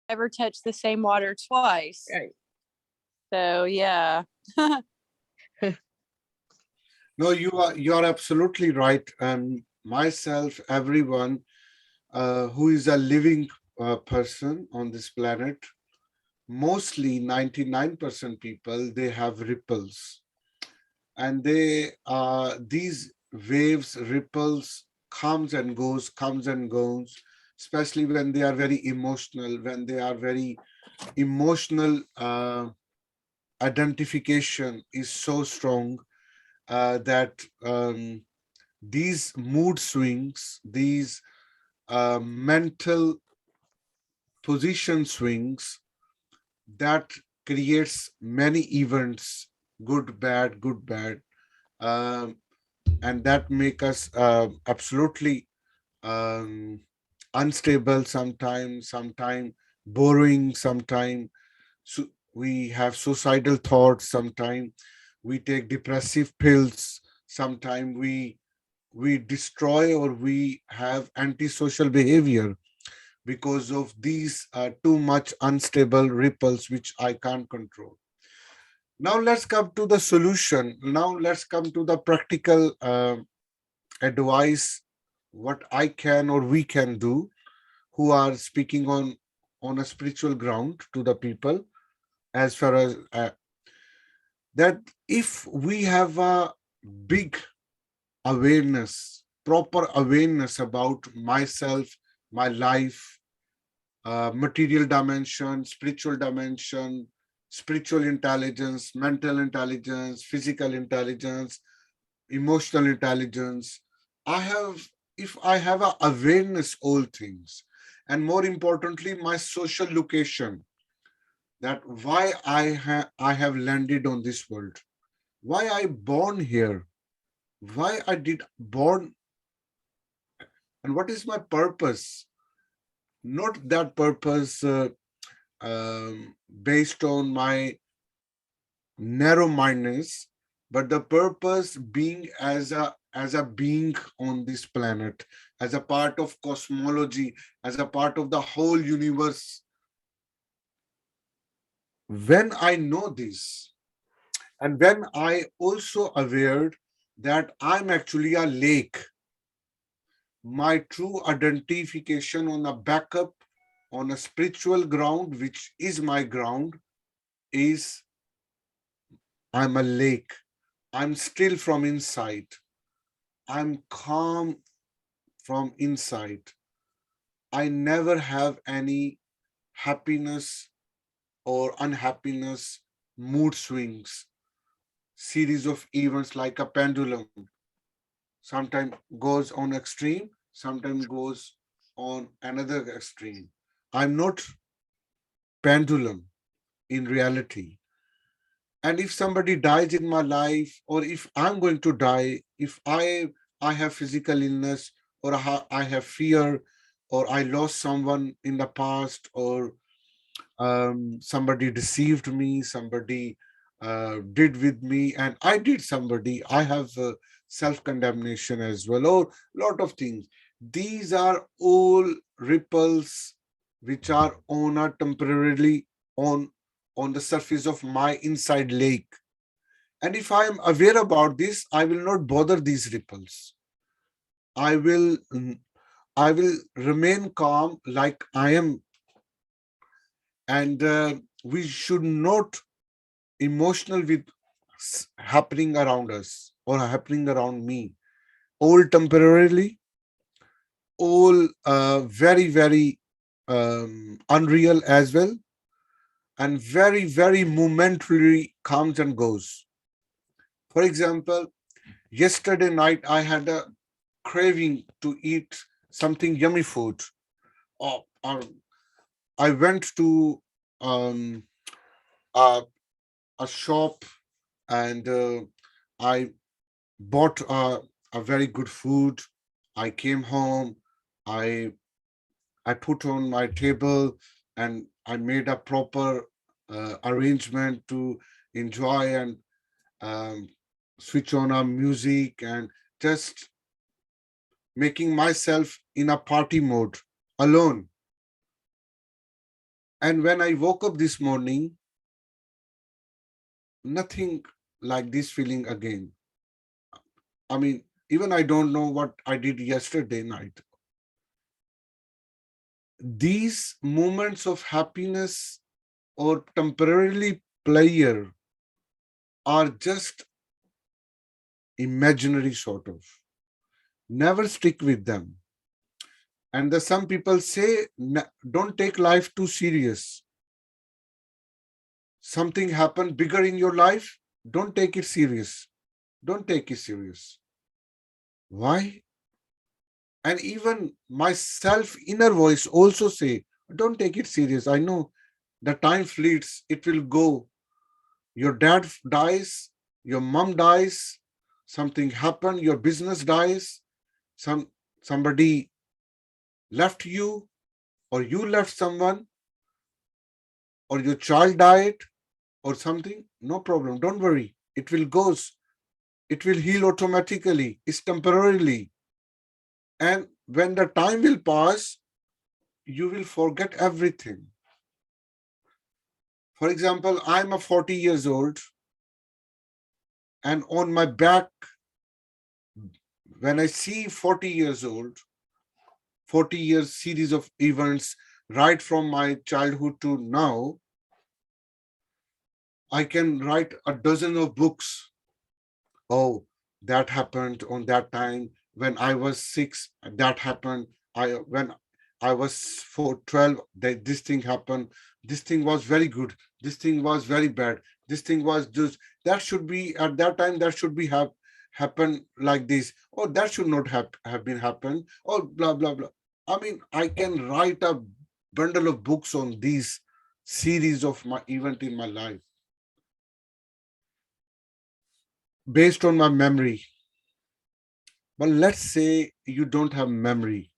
ever touch the same water twice. Right. So yeah. No, you are absolutely right. And myself, everyone who is a living person on this planet, mostly 99% people, they have ripples, and these waves, ripples, comes and goes, especially when they are very emotional, when they are very emotional. Identification is so strong that these mood swings, these mental position swings, that creates many events, good, bad, um, and that make us absolutely um, unstable sometimes, sometime borrowing, sometime so we have suicidal thoughts, sometime we take depressive pills, sometime we destroy or we have antisocial behavior because of these too much unstable ripples which I can't control. Now let's come to the solution. Now let's come to the practical advice, what I can or we can do who are speaking on a spiritual ground to the people, as far as that if we have a big awareness, proper awareness about myself, my life, material dimension, spiritual intelligence, mental intelligence, physical intelligence, emotional intelligence. I have, if I have a awareness, all things, and more importantly, my social location, that why I have landed on this world, why I born here, why I did born, and what is my purpose. Not that purpose based on my narrow mindedness, but the purpose being as a being on this planet, as a part of cosmology, as a part of the whole universe. When I know this, and when I also aware that I'm actually a lake, my true identification on a backup, on a spiritual ground, which is my ground, is I'm a lake. I'm still from inside. I'm calm from inside. I never have any happiness or unhappiness, mood swings, series of events like a pendulum. Sometimes goes on extreme, sometimes goes on another extreme. I'm not pendulum in reality. And if somebody dies in my life, or if I'm going to die, if I have physical illness, or I have fear, or I lost someone in the past, or somebody deceived me, somebody did with me, and I did somebody, I have self-condemnation as well, or lot of things. These are all ripples which are on a temporarily on on the surface of my inside lake. And if I am aware about this, I will not bother these ripples. I will I will remain calm like I am, and we should not emotional with happening around us or happening around me. All temporarily, all very unreal as well, and very momentarily comes and goes. For example, yesterday night I had a craving to eat something yummy food. Or I went to um, a, a shop, and I bought a very good food. I came home. I I put on my table, and I made a proper arrangement to enjoy, and um, switch on our music, and just making myself in a party mode alone. And when I woke up this morning, nothing like this feeling again. I mean, even I don't know what I did yesterday night. These moments of happiness or temporarily pleasure are just imaginary sort of. Never stick with them. And the some people say, don't take life too serious. Something happened bigger in your life, don't take it serious. Don't take it serious. Why? And even my self inner voice also say, don't take it serious. I know the time fleets, it will go. Your dad dies, your mom dies, something happened, your business dies, somebody left you, or you left someone, or your child died, or something. No problem. Don't worry. It will goes. It will heal automatically. It's temporarily. And when the time will pass, you will forget everything. For example, I'm a 40 years old, and on my back, when I see 40 years old, 40 years series of events right from my childhood to now, I can write a dozen of books. Oh, that happened on that time when I was 6. That happened. When I was 12. This thing happened. This thing was very good. This thing was very bad. This thing was just that should be at that time. That should be happen like this. Or that should not have been happened. Or blah blah blah. I mean, I can write a bundle of books on these series of my event in my life based on my memory. But let's say you don't have memory.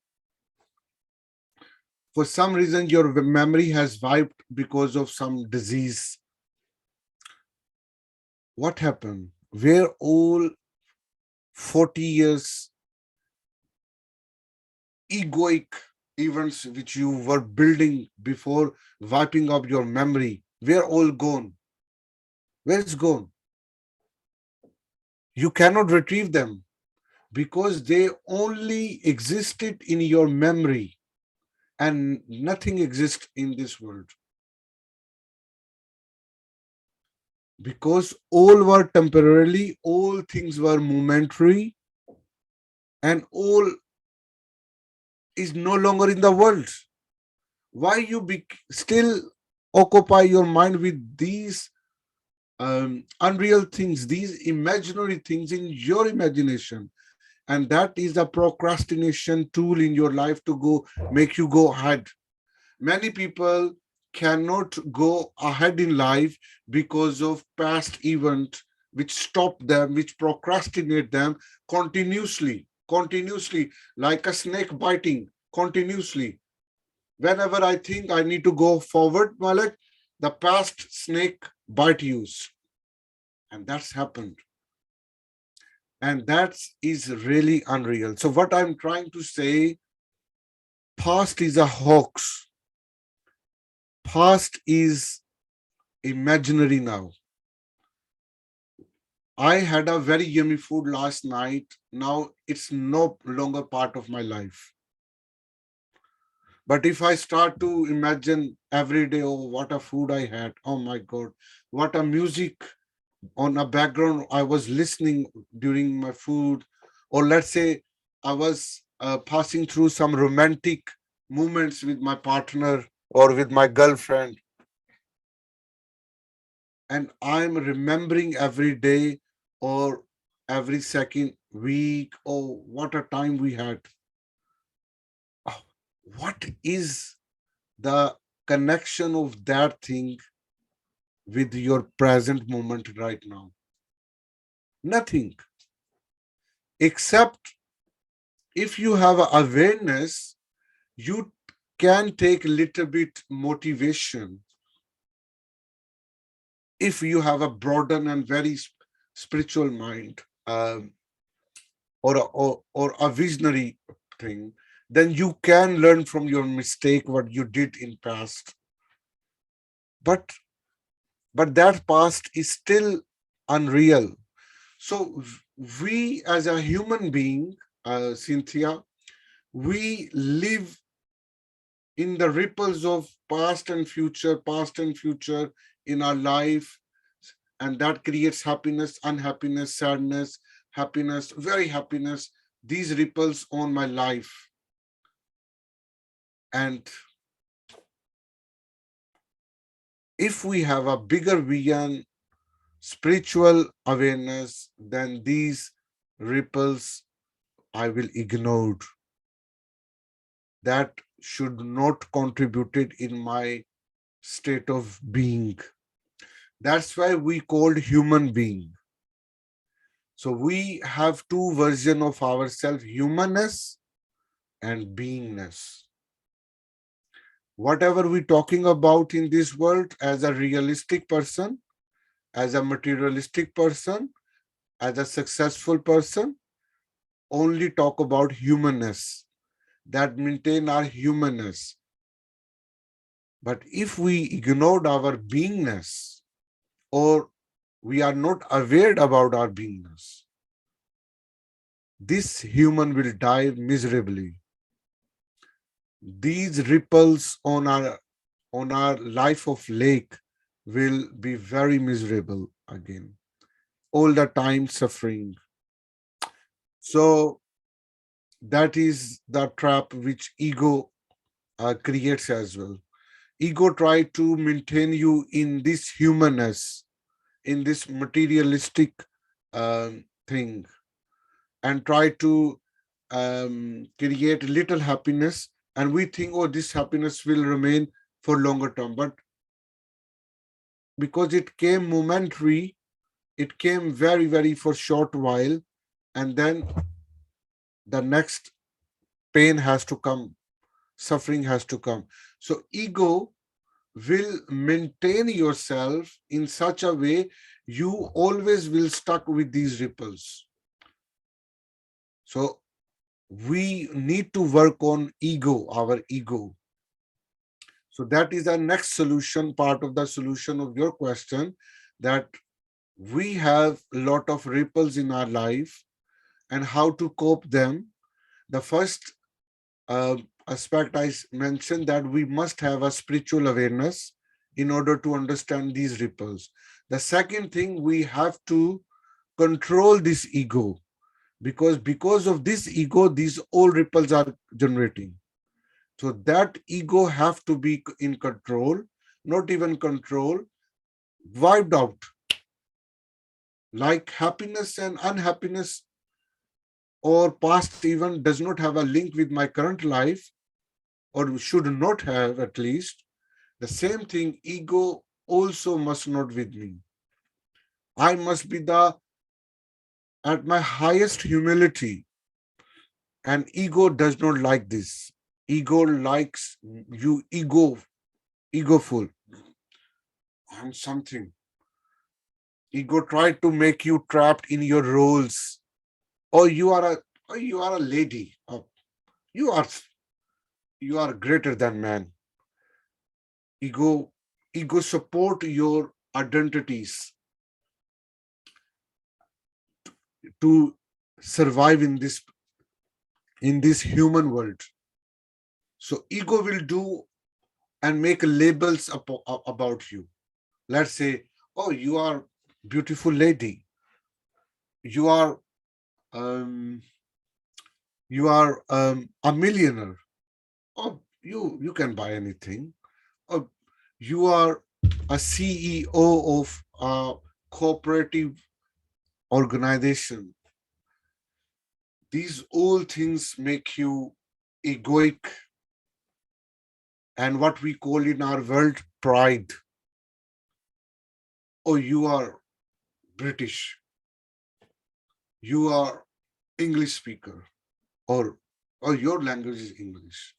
For some reason, your memory has wiped because of some disease. What happened? Where all 40 years egoic events which you were building before wiping up your memory, where all gone? Where it's gone? You cannot retrieve them because they only existed in your memory and nothing exists in this world. Because all were temporarily, all things were momentary, and all is no longer in the world. Why you still occupy your mind with these unreal things, these imaginary things in your imagination? And that is a procrastination tool in your life to make you go ahead. Many people cannot go ahead in life because of past event which stop them, which procrastinate them continuously, like a snake biting continuously. Whenever I think I need to go forward, Malik, the past snake bite you. And that's happened. And that is really unreal. So what I'm trying to say, past is a hoax. Past is imaginary now. I had a very yummy food last night. Now it's no longer part of my life. But if I start to imagine every day, oh, what a food I had. Oh my God, what a music on a background I was listening during my food. Or let's say I was passing through some romantic moments with my partner or with my girlfriend. And I'm remembering every day or every second, week, oh, what a time we had. Oh, what is the connection of that thing with your present moment right now? Nothing. Except if you have awareness, you can take a little bit motivation. If you have a broader and very spiritual mind, or a visionary thing, then you can learn from your mistake what you did in past. but that past is still unreal. So we as a human being, Cynthia, we live in the ripples of past and future in our life, and that creates happiness, unhappiness, sadness, happiness, very happiness. These ripples on my life. And if we have a bigger vision, spiritual awareness, then these ripples I will ignore. That should not contribute in my state of being. That's why we called human being. So we have two versions of ourselves, humanness and beingness. Whatever we're talking about in this world as a realistic person, as a materialistic person, as a successful person, only talk about humanness, that maintain our humanness. But if we ignored our beingness, or we are not aware about our beingness, this human will die miserably. These ripples on our life of lake will be very miserable again, all the time suffering. So that is the trap which ego creates as well. Ego try to maintain you in this humanness, in this materialistic thing, and try to create little happiness, and we think, oh, this happiness will remain for longer term. But because it came momentary, it came very, very for short while, and then the next pain has to come, suffering has to come. So ego will maintain yourself in such a way you always will stuck with these ripples. So we need to work on ego, our ego. So that is the next solution, part of the solution of your question, that we have a lot of ripples in our life and how to cope them. The first aspect I mentioned, that we must have a spiritual awareness in order to understand these ripples. The second thing, we have to control this ego, because of this ego, these all ripples are generating. So that ego have to be in control, not even control, wiped out. Like happiness and unhappiness or past even does not have a link with my current life, or should not have at least. The same thing, ego also must not with me. I must be the at my highest humility, and ego does not like this. Ego likes you egoful. I'm something. Ego tried to make you trapped in your roles. Or you are a lady. Or you are you are greater than man. Ego support your identities to survive in this human world. So ego will do and make labels about you. Let's say, oh, you are beautiful lady. You are um, a millionaire. Oh, you can buy anything. Oh, you are a CEO of a cooperative organization. These all things make you egoic, and what we call in our world pride. Oh, you are British. You are English speaker, or your language is English.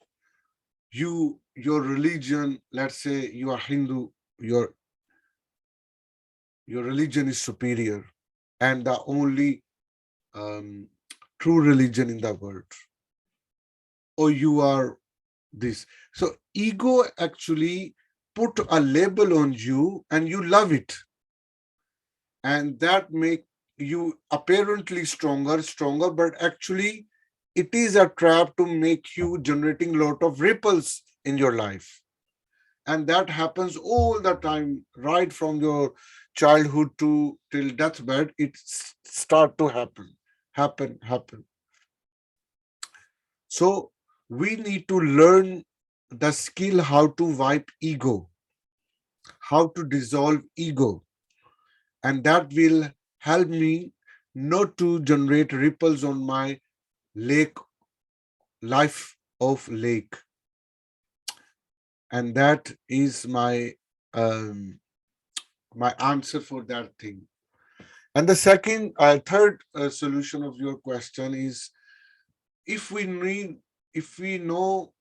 Your religion, let's say you are Hindu, your religion is superior and the only um, true religion in the world. Or you are this. So ego actually put a label on you and you love it, and that make you apparently stronger, but actually it is a trap to make you generating lot of ripples in your life. And that happens all the time, right from your childhood to till deathbed. It start to happen. So we need to learn the skill how to wipe ego, how to dissolve ego, and that will help me not to generate ripples on my lake life of lake. And that is um, my answer for that thing. And the third solution of your question is, if we need, if we know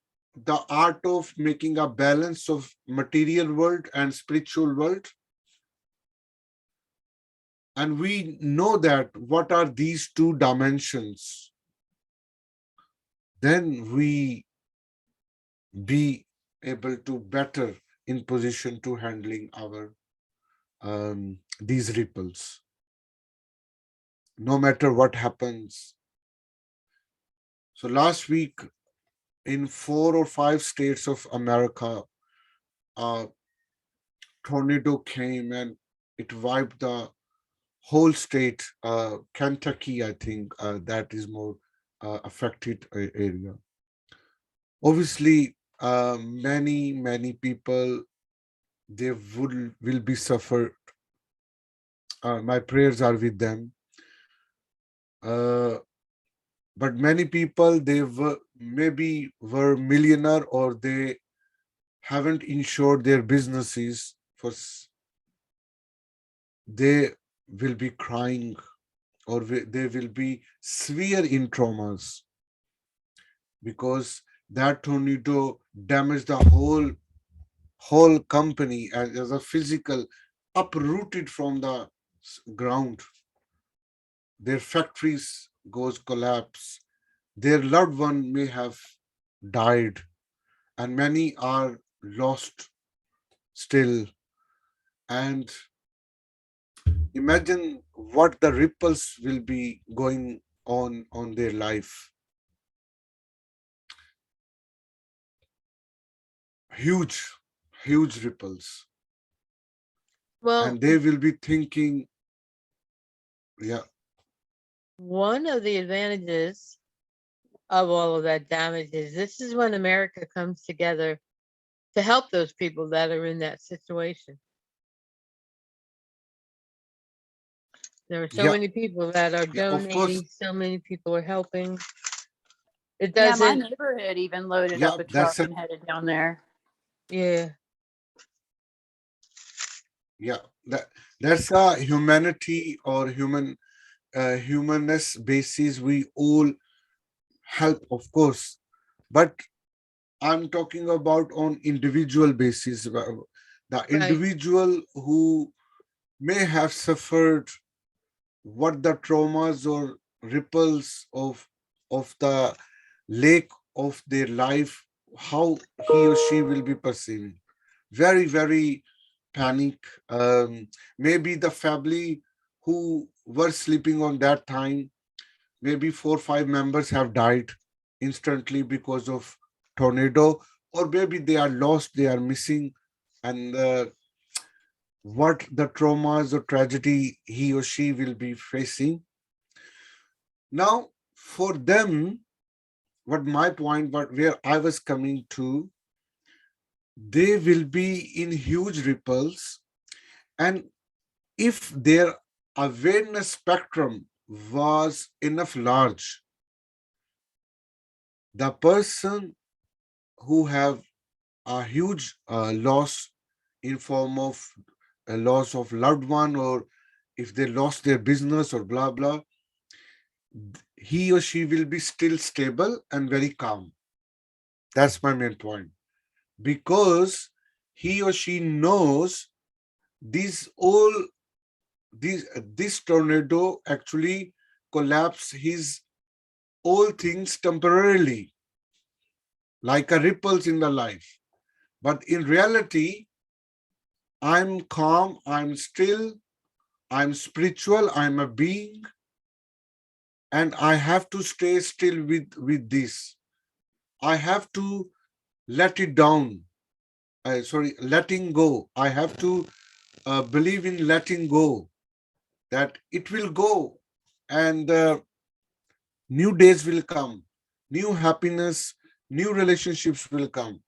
the art of making a balance of material world and spiritual world, and we know that what are these two dimensions, then we be able to better in position to handling our these ripples, no matter what happens. So last week in 4 or 5 states of America, a tornado came and it wiped the whole state. Kentucky, I think, that is more affected area. Obviously, many people, they will be suffered. My prayers are with them. Uh, but many people, they were maybe were millionaire, or they haven't insured their businesses for they will be crying, or they will be severe in traumas, because that tornado damaged the whole company as a physical, uprooted from the ground. Their factories goes collapse. Their loved one may have died, and many are lost still. And imagine what the ripples will be going on their life. Huge, huge ripples. Well, And they will be thinking, yeah, one of the advantages of all of that damage is this is when America comes together to help those people that are in that situation. There are so yeah, many people that are yeah, of course, donating, so many people are helping. It Yeah, my doesn't, neighborhood even loaded yeah, up a truck and headed down there. yeah, yeah, that's a humanity or humanness basis. We all help, of course, but I'm talking about on individual basis. The right. individual who may have suffered what the traumas or ripples of the lake of their life, how he or she will be perceiving. Very panic. Maybe the family who were sleeping on that time, maybe 4 or 5 members have died instantly because of tornado, or maybe they are lost, they are missing, and what the traumas or tragedy he or she will be facing. Now, for them, what my point, what where I was coming to, they will be in huge ripples, and if their awareness spectrum was enough large, the person who have a huge loss in form of a loss of loved one, or if they lost their business or blah blah, he or she will be still stable and very calm. That's my main point, because he or she knows these all these this tornado actually collapse his all things temporarily, like a ripples in the life. But in reality, I'm calm, I'm still, I'm spiritual, I'm a being, and I have to stay still with this. I have to let it down. Letting go. I have to believe in letting go, that it will go, and new days will come, new happiness, new relationships will come,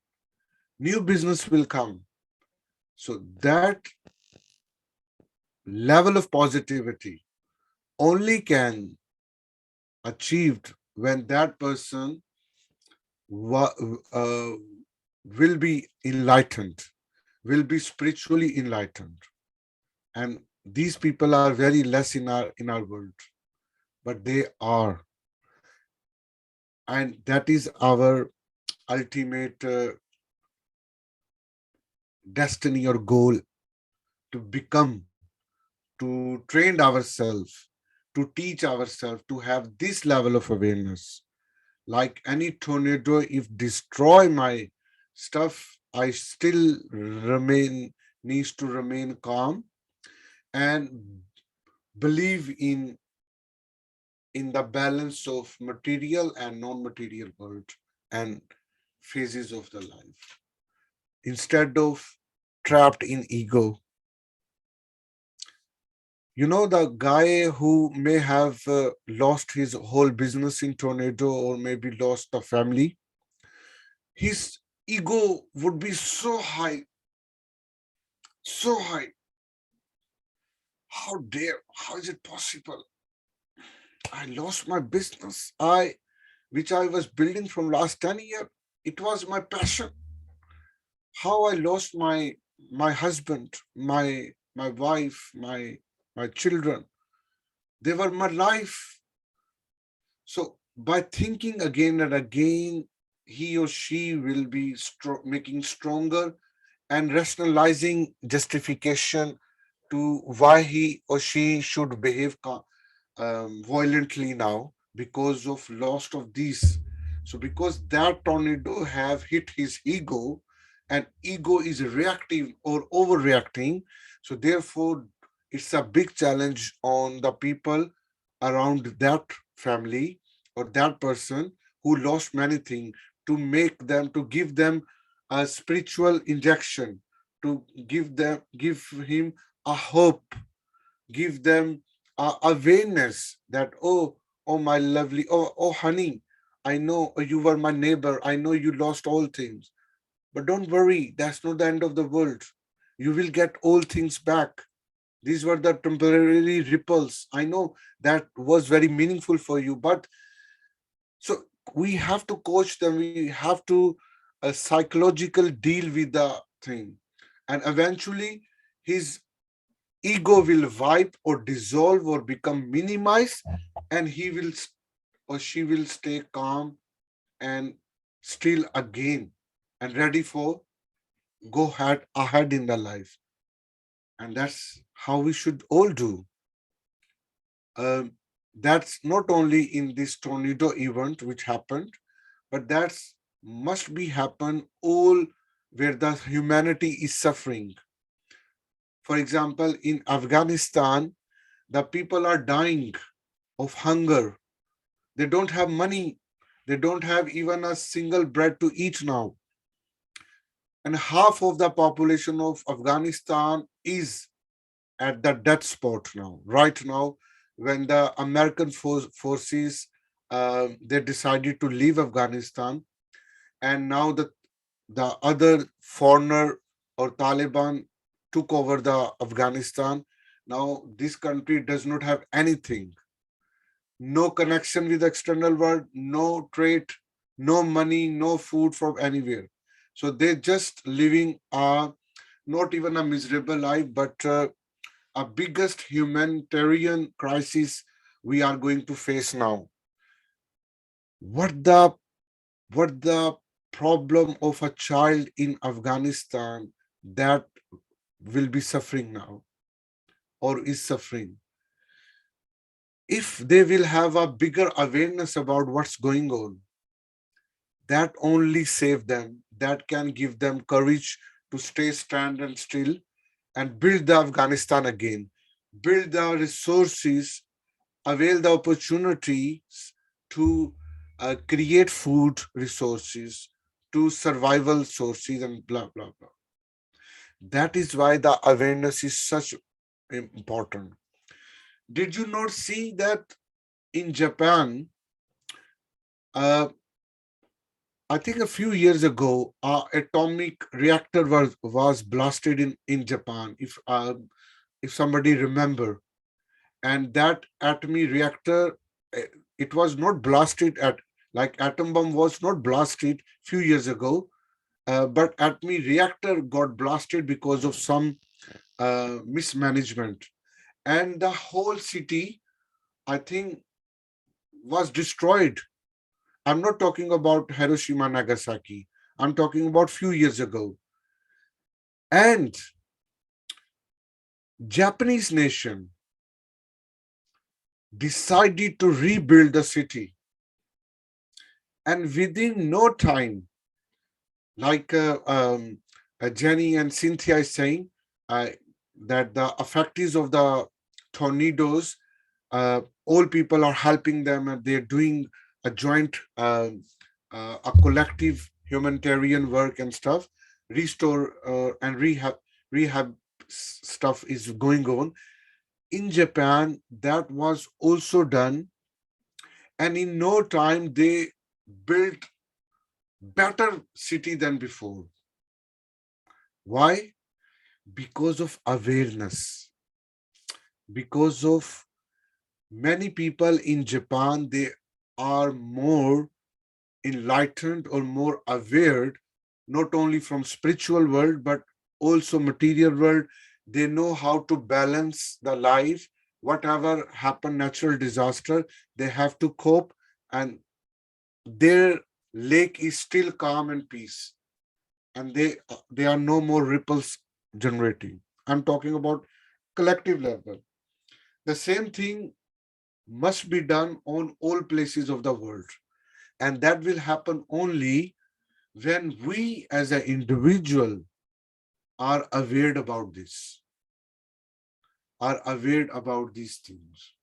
new business will come. So that level of positivity only can achieved when that person wa- uh, will be enlightened, will be spiritually enlightened. And these people are very less in our world, but they are. And that is our ultimate destiny or goal, to become, to train ourselves, to teach ourselves to have this level of awareness. Like any tornado, if destroy my stuff, I still remain, needs to remain calm and believe in the balance of material and non-material world and phases of the life, instead of trapped in ego. You know, the guy who may have lost his whole business in tornado, or maybe lost the family, his ego would be so high, so high. How dare, how is it possible? I lost my business, which I was building from last 10 years. It was my passion. How I lost my husband, my wife, my children. They were my life. So by thinking again and again, he or she will be making stronger and rationalizing justification to why he or she should behave violently now, because of loss of these. So because that tornado have hit his ego, and ego is reactive or overreacting, so therefore it's a big challenge on the people around that family or that person who lost many things, to make them, to give them a spiritual injection, to give him a hope, give them awareness that, oh my lovely, oh honey, I know you were my neighbor, I know you lost all things, but don't worry, that's not the end of the world. You will get all things back. These were the temporary ripples. I know that was very meaningful for you, but so we have to coach them, we have to psychological deal with the thing, and eventually his ego will wipe or dissolve or become minimized, and he will or she will stay calm and still again, and ready for go ahead in the life. And that's how we should all do. Um, that's not only in this tornado event which happened, but that's must be happen all where the humanity is suffering. For example, in Afghanistan, the people are dying of hunger. They don't have money. They don't have even a single bread to eat now. And half of the population of Afghanistan is at the death spot now. Right now, when the American forces they decided to leave Afghanistan, and now the other foreigner or Taliban took over the Afghanistan. Now this country does not have anything, no connection with the external world, no trade, no money, no food from anywhere. So they're just living not even a miserable life, but a biggest humanitarian crisis we are going to face now. What the what the problem of a child in Afghanistan that will be suffering now or is suffering? If they will have a bigger awareness about what's going on, that only save them, that can give them courage to stay stand and still and build the Afghanistan again, build the resources, avail the opportunities to create food resources, to survival sources, and blah, blah, blah. That is why the awareness is such important. Did you not see that in Japan, uh, I think a few years ago, atomic reactor was blasted in Japan, if somebody remember. And that atomic reactor, it was not blasted at, like atom bomb was not blasted few years ago, but atomic reactor got blasted because of some mismanagement. And the whole city, I think, was destroyed. I'm not talking about Hiroshima, Nagasaki. I'm talking about few years ago. And Japanese nation decided to rebuild the city. And within no time, like Jenny and Cynthia is saying, that the effects of the tornadoes, all people are helping them and they're doing a joint, a collective humanitarian work and stuff, restore and rehab stuff is going on. In Japan, that was also done. And in no time, they built better city than before. Why? Because of awareness. Because of many people in Japan, they are more enlightened or more aware, not only from spiritual world, but also material world. They know how to balance the life. Whatever happen, natural disaster, they have to cope, and their lake is still calm and peace. And they are no more ripples generating. I'm talking about collective level. The same thing must be done on all places of the world. And that will happen only when we as an individual are aware about this, are aware about these things.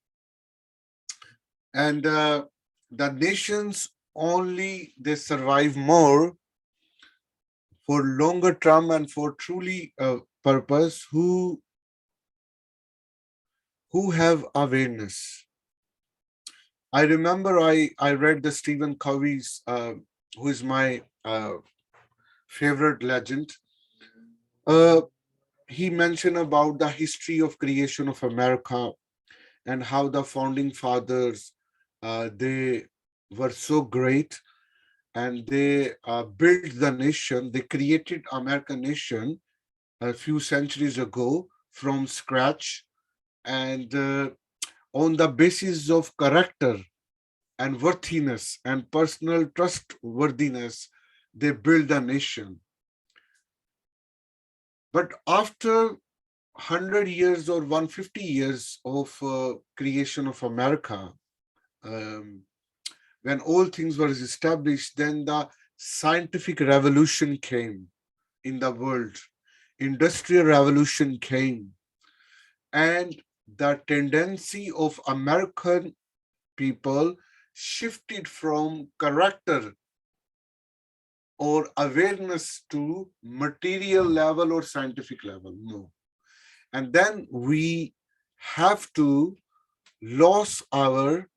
And the nations only, they survive more for longer term and for truly purpose who have awareness. I remember I read the Stephen Covey's, who is my favorite legend. Uh, he mentioned about the history of creation of America and how the founding fathers, they were so great, and they built the nation. They created American nation a few centuries ago from scratch, and on the basis of character and worthiness and personal trustworthiness, they build the nation. But after 100 years or 150 years of creation of America, um, when all things were established, then the scientific revolution came in the world. Industrial revolution came. And the tendency of American people shifted from character or awareness to material level or scientific level. No. And then we have to lose our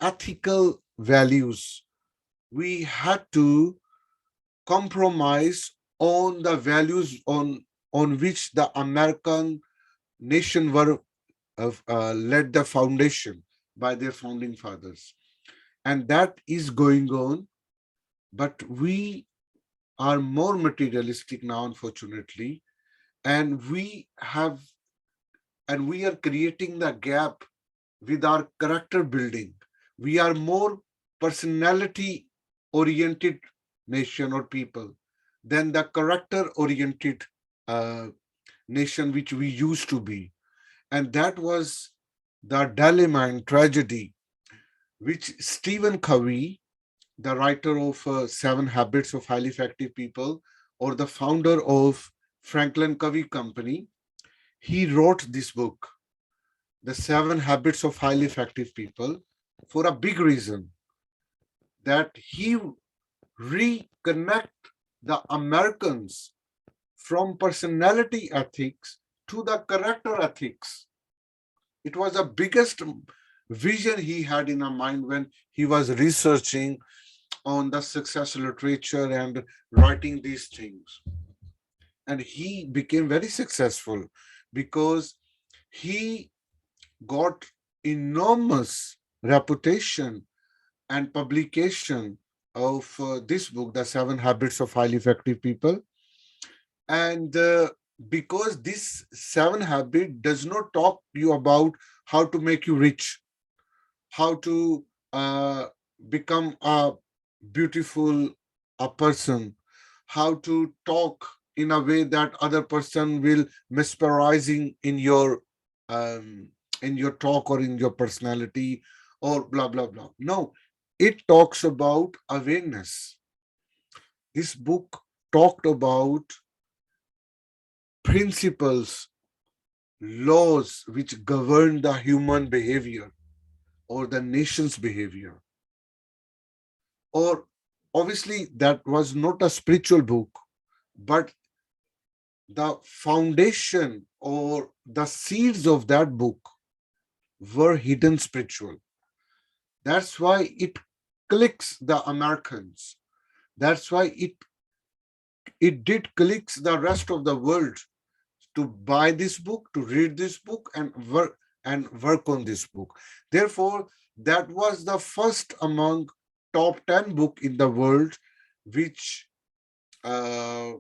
ethical values. We had to compromise on the values on which the American nation were led the foundation by their founding fathers. And that is going on, but we are more materialistic now, unfortunately, and we are creating the gap with our character building. We are more personality oriented nation or people than the character oriented nation which we used to be. And that was the dilemma and tragedy which Stephen Covey, the writer of Seven Habits of Highly Effective People, or the founder of Franklin Covey Company, he wrote this book, The 7 Habits of Highly Effective People, for a big reason, that he reconnect the Americans from personality ethics to the character ethics. It was the biggest vision he had in mind when he was researching on the success literature and writing these things. And he became very successful because he got enormous reputation and publication of this book, The 7 Habits of Highly Effective People. And because this 7 habit does not talk you about how to make you rich, how to become a beautiful a person, how to talk in a way that other person will mesmerizing um, in your talk or in your personality or blah blah blah. No, it talks about awareness. This book talked about principles, laws which govern the human behavior or the nation's behavior. Or obviously, that was not a spiritual book, but the foundation or the seeds of that book were hidden spiritual. That's why it clicks the Americans. That's why it did clicks the rest of the world to buy this book, to read this book, and work on this book. Therefore, that was the first among top 10 book in the world, which uh,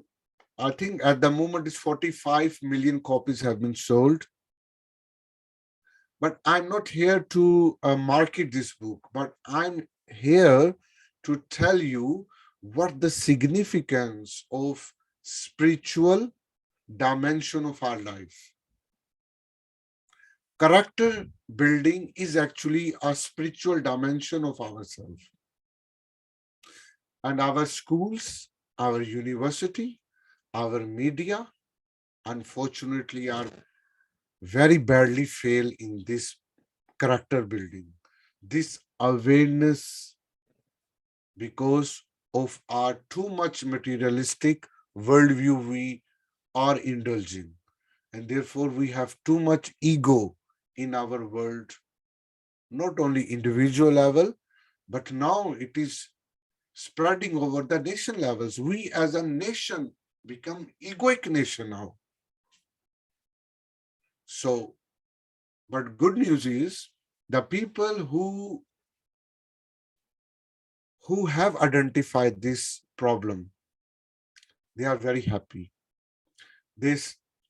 I think at the moment is 45 million copies have been sold. But I'm not here to market this book, but I'm here to tell you what the significance of spiritual dimension of our life. Character building is actually a spiritual dimension of ourselves. And our schools, our university, our media, unfortunately, are very badly fail in this character building, this awareness, because of our too much materialistic worldview we are indulging. And therefore, we have too much ego in our world, not only individual level, but now it is spreading over the nation levels. We as a nation become egoic nation now. So, but good news is the people who have identified this problem, they are very happy. They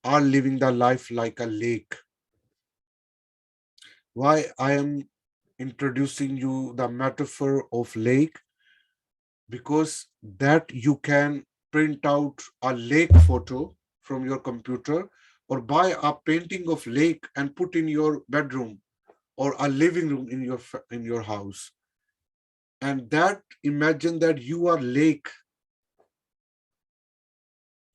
are living the life like a lake. Why I am introducing you the metaphor of lake? Because that you can print out a lake photo from your computer or buy a painting of lake and put in your bedroom or a living room in your house. And that imagine that you are lake.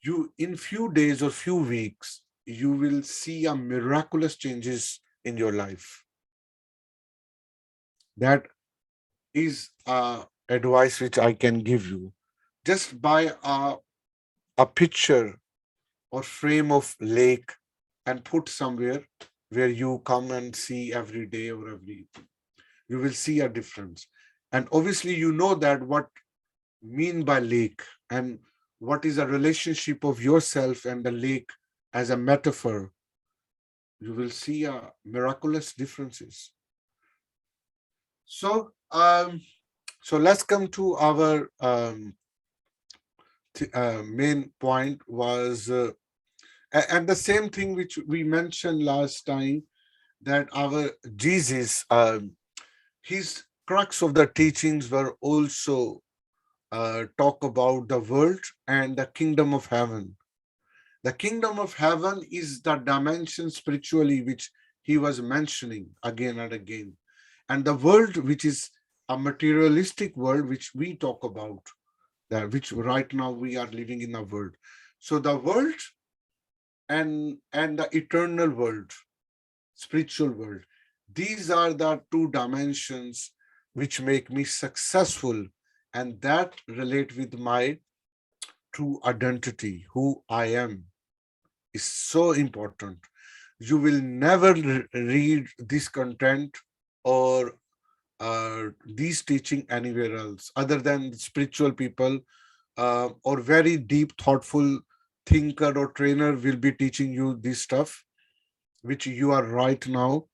You in few days or few weeks, you will see a miraculous changes in your life. That is advice which I can give you. Just buy a picture or frame of lake and put somewhere where you come and see every day or every evening. You will see a difference. And obviously you know that what mean by lake and what is a relationship of yourself and the lake as a metaphor. You will see a miraculous differences. So so let's come to our main point was and the same thing which we mentioned last time, that our Jesus, his crux of the teachings were also talk about the world and the kingdom of heaven. The kingdom of heaven is the dimension spiritually which he was mentioning again and again. And the world, which is a materialistic world, which we talk about, that which right now we are living in a world. So the world and the eternal world, spiritual world. These are the two dimensions which make me successful, and that relate with my true identity, who I am, is so important. You will never read this content or these teaching anywhere else other than spiritual people, or very deep thoughtful thinker or trainer will be teaching you this stuff which you are right now,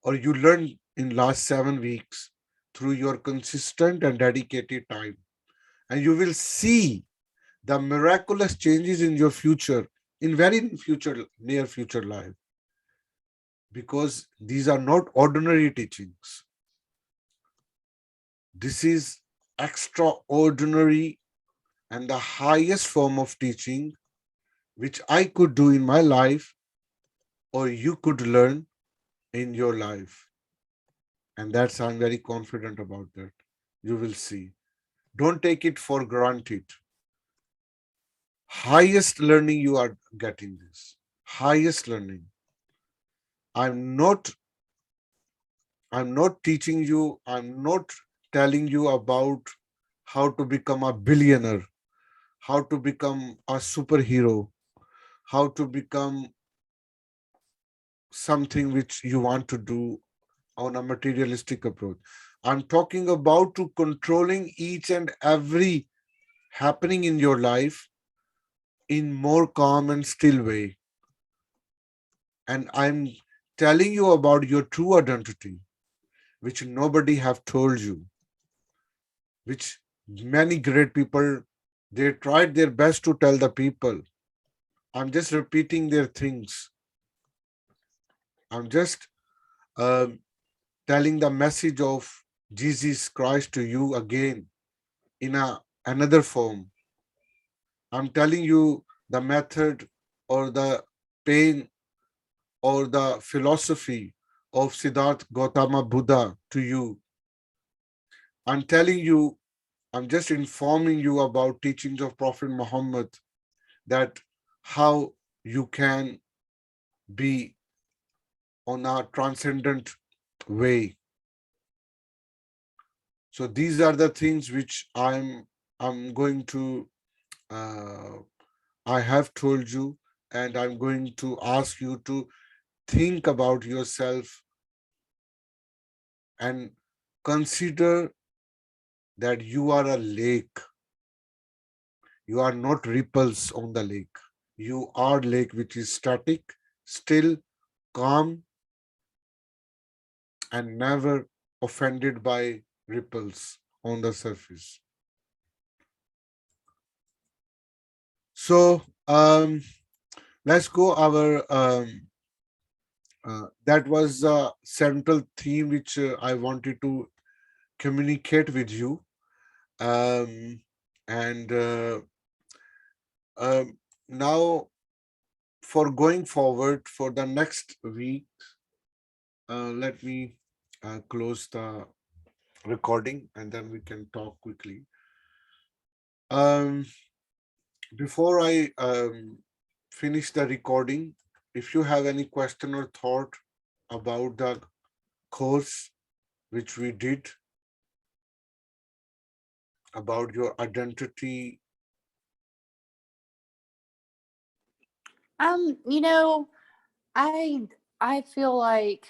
or you learned in last 7 weeks through your consistent and dedicated time. And you will see the miraculous changes in your future, in very future, near future life, because these are not ordinary teachings. This is extraordinary and the highest form of teaching which I could do in my life or you could learn in your life. And that's, I'm very confident about that. You will see. Don't take it for granted. Highest learning you are getting this. Highest learning. I'm not teaching you, I'm not telling you about how to become a billionaire, how to become a superhero, how to become something which you want to do on a materialistic approach. I'm talking about to controlling each and every happening in your life in more calm and still way. And I'm telling you about your true identity, which nobody have told you, which many great people, they tried their best to tell the people. I'm just repeating their things. I'm just um telling the message of Jesus Christ to you again in another form. I'm telling you the method or the pain or the philosophy of Siddhartha Gautama Buddha to you. I'm telling you, I'm just informing you about teachings of Prophet Muhammad, that how you can be on a transcendent way. So these are the things which I'm going to uh, I have told you, and I'm going to ask you to think about yourself and consider that you are a lake. You are not ripples on the lake. You are lake which is static, still, calm, and never offended by ripples on the surface. So let's go our that was the central theme which I wanted to communicate with you. And now for going forward for the next week, let me close the recording and then we can talk quickly. Before I finish the recording, if you have any question or thought about the course which we did, about your identity. You know, I feel like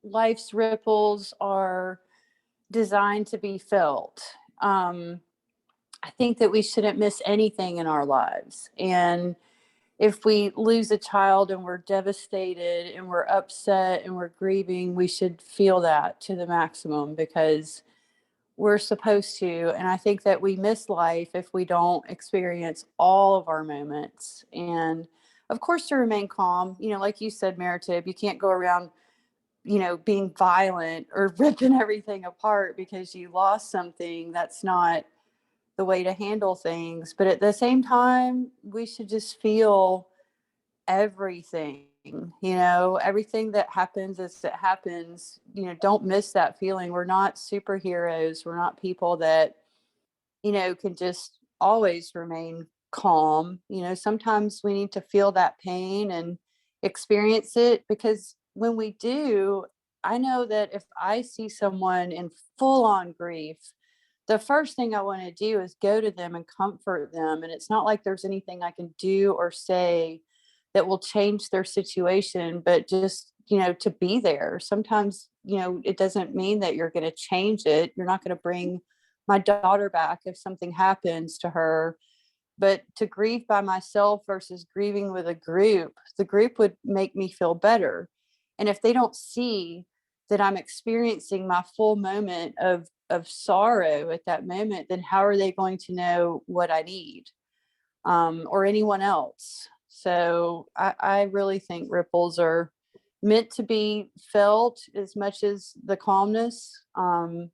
life's ripples are designed to be felt. Um, I think that we shouldn't miss anything in our lives. And if we lose a child and we're devastated and we're upset and we're grieving, we should feel that to the maximum because we're supposed to. And I think that we miss life if we don't experience all of our moments. And of course, to remain calm, like you said, Meritib, you can't go around, being violent or ripping everything apart because you lost something. That's not the way to handle things. But at the same time, we should just feel everything, everything that happens as it happens. Don't miss that feeling. We're not superheroes. We're not people that, can just always remain calm. You know, sometimes we need to feel that pain and experience it, because when we do, I know that if I see someone in full on grief, the first thing I want to do is go to them and comfort them. And it's not like there's anything I can do or say that will change their situation, but just, you know, to be there. Sometimes, you know, it doesn't mean that you're going to change it. You're not going to bring my daughter back if something happens to her. But to grieve by myself versus grieving with a group, the group would make me feel better. And if they don't see that I'm experiencing my full moment of sorrow at that moment, then how are they going to know what I need, or anyone else? So I really think ripples are meant to be felt as much as the calmness. You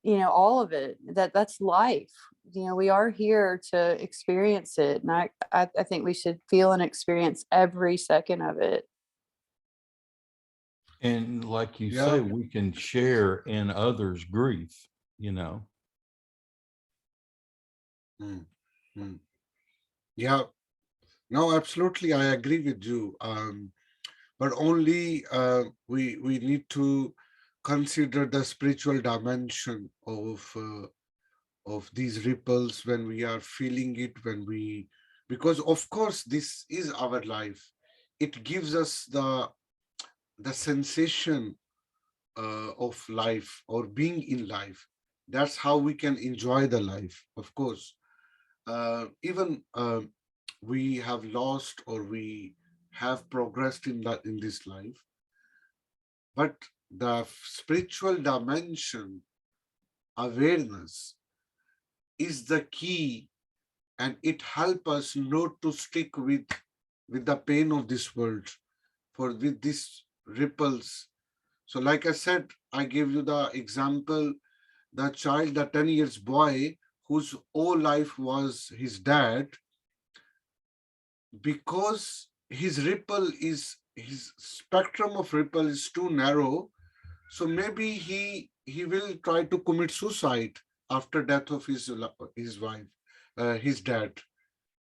know, all of it, that's life. You know, we are here to experience it. And I think we should feel and experience every second of it. And like you say, Yeah. we can share in others' grief, you know. Mm, mm. Yeah. No, absolutely. I agree with you. But only we need to consider the spiritual dimension of these ripples when we are feeling it, when we, because of course this is our life. It gives us the sensation of life or being in life. That's how we can enjoy the life. Of course, even we have lost or we have progressed in this life, but the spiritual dimension awareness is the key, and it helps us not to stick with the pain of this world, for with these ripples. So like I said, I gave you the example, the child, the 10 years boy whose whole life was his dad, because his spectrum of ripple is too narrow. So maybe he will try to commit suicide after death of his wife, his dad,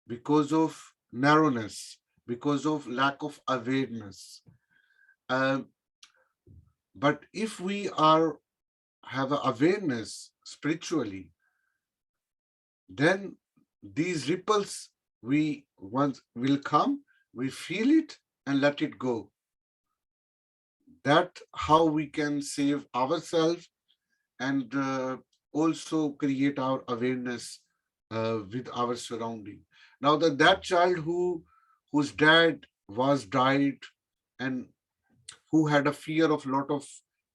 because of narrowness, because of lack of awareness. Um, but if we are have a awareness spiritually, then these ripples we once will come, we feel it and let it go. That how we can save ourselves and also create our awareness with our surrounding. Now that child whose dad was died and who had a fear of lot of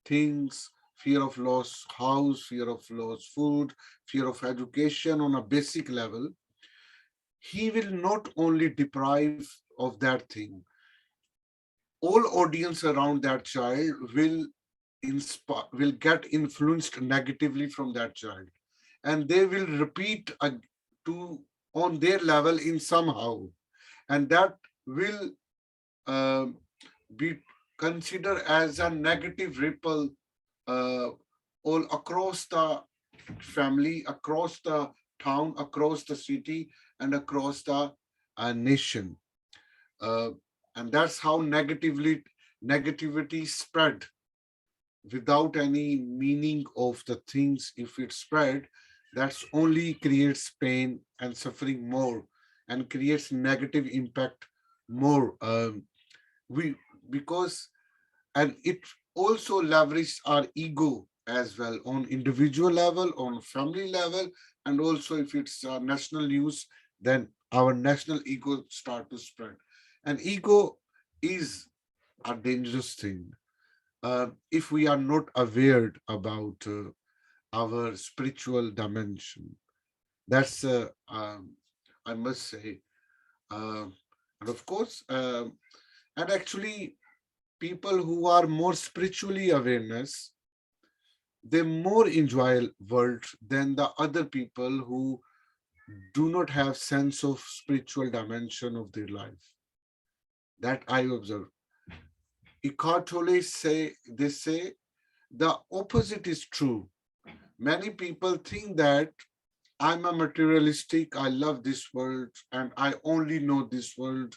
things, fear of lost house, fear of lost food, fear of education on a basic level, he will not only deprive of that thing, all audience around that child will get influenced negatively from that child, and they will repeat to on their level in somehow, and that will uh, be considered as a negative ripple uh, all across the family, across the town, across the city, and across the nation. Uh, and that's how negativity spread without any meaning of the things. If it's spread, that's only creates pain and suffering more and creates negative impact more. We because and it also leverages our ego as well on individual level, on family level, and also if it's national news, then our national ego start to spread. And ego is a dangerous thing if we are not aware about our spiritual dimension. That's I must say, uh, and of course, and actually, people who are more spiritually awareness, they more enjoy world than the other people who do not have sense of spiritual dimension of their life. That I observe. Eckhart Tolle say the opposite is true. Many people think that I'm a materialistic, I love this world, and I only know this world,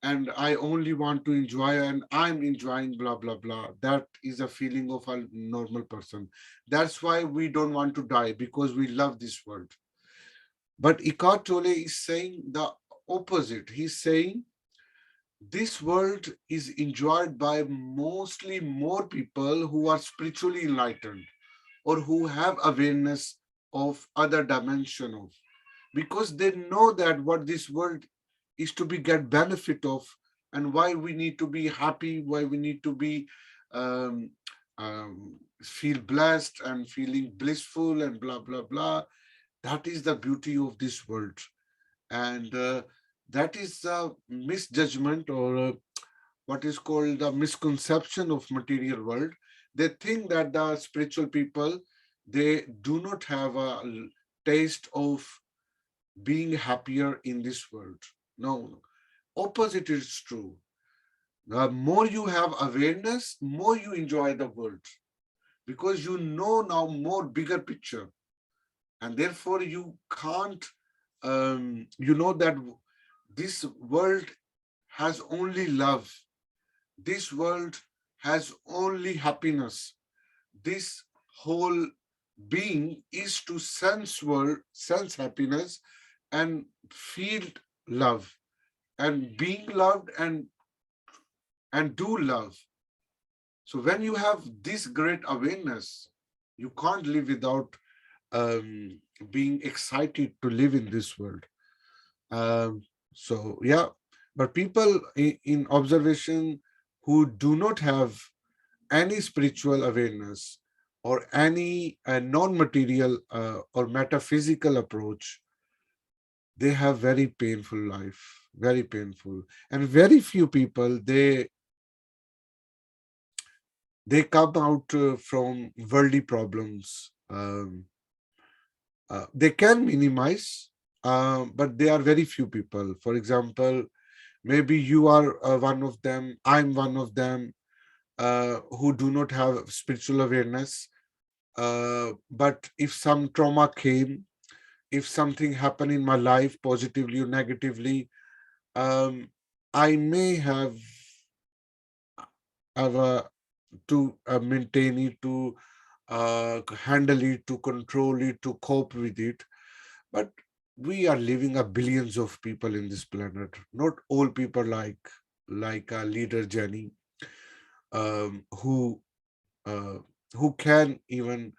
and I only want to enjoy, and I'm enjoying, blah, blah, blah. That is a feeling of a normal person. That's why we don't want to die, because we love this world. But Eckhart Tolle is saying the opposite. He's saying this world is enjoyed by mostly more people who are spiritually enlightened, or who have awareness of other dimension of, because they know that what this world is to be get benefit of, and why we need to be happy, why we need to be um, feel blessed and feeling blissful and blah blah blah. That is the beauty of this world. And that is a misjudgment, or what is called the misconception of material world. They think that the spiritual people, they do not have a taste of being happier in this world. No, opposite is true. The more you have awareness, more you enjoy the world, because you know now more bigger picture, and therefore you can't. You know that this world has only love. This world has only happiness. This whole being is to sense world, sense happiness, and feel love, and being loved, and do love. So when you have this great awareness, you can't live without being excited to live in this world. So yeah, but people in observation who do not have any spiritual awareness, or any non-material or metaphysical approach, they have very painful life, very painful. And very few people, they come out from worldly problems. They can minimize, but they are very few people. For example, maybe you are one of them, I'm one of them, who do not have spiritual awareness. But if some trauma came, if something happened in my life, positively or negatively, um, I may have to maintain it, to handle it, to control it, to cope with it. But we are living a billions of people in this planet. Not all people like our leader Jenny, um, who uh, who can even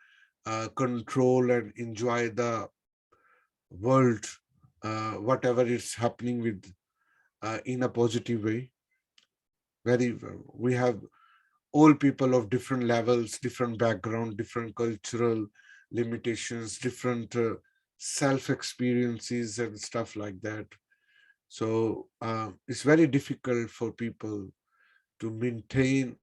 control and enjoy the world, whatever is happening with, in a positive way. Very, we have all people of different levels, different background, different cultural limitations, different self experiences and stuff like that. So it's very difficult for people to maintain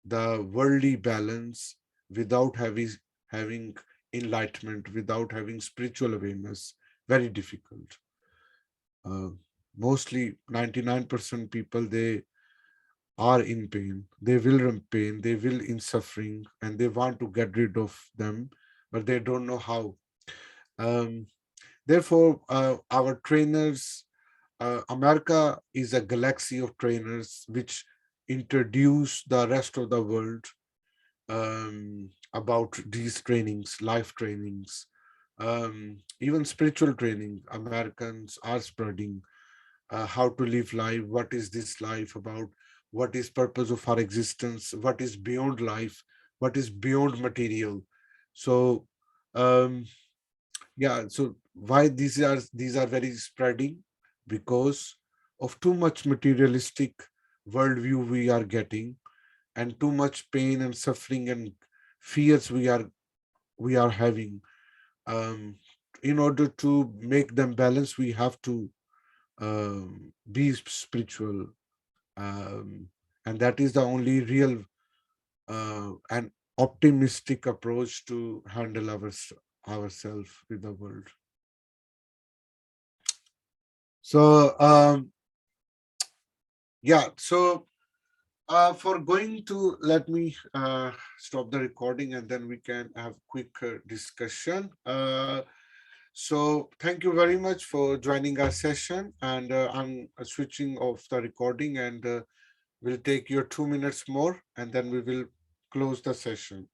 the worldly balance without having enlightenment, without having spiritual awareness. Very difficult. Uh, Mostly 99% people, they are in pain. They will in pain, they will in suffering, and they want to get rid of them, but they don't know how. Um, Therefore, our trainers, America is a galaxy of trainers which introduce the rest of the world about these trainings, life trainings, even spiritual training. Americans are spreading how to live life, what is this life about, what is purpose of our existence, what is beyond life, what is beyond material. So yeah, so why these are very spreading? Because of too much materialistic worldview we are getting, and too much pain and suffering and fears we are having. um, in order to make them balance, we have to be spiritual, um, and that is the only real and optimistic approach to handle ourselves with the world. So yeah, so for going to, let me stop the recording, and then we can have quick discussion. So thank you very much for joining our session, and I'm switching off the recording, and we'll take your 2 minutes more, and then we will close the session.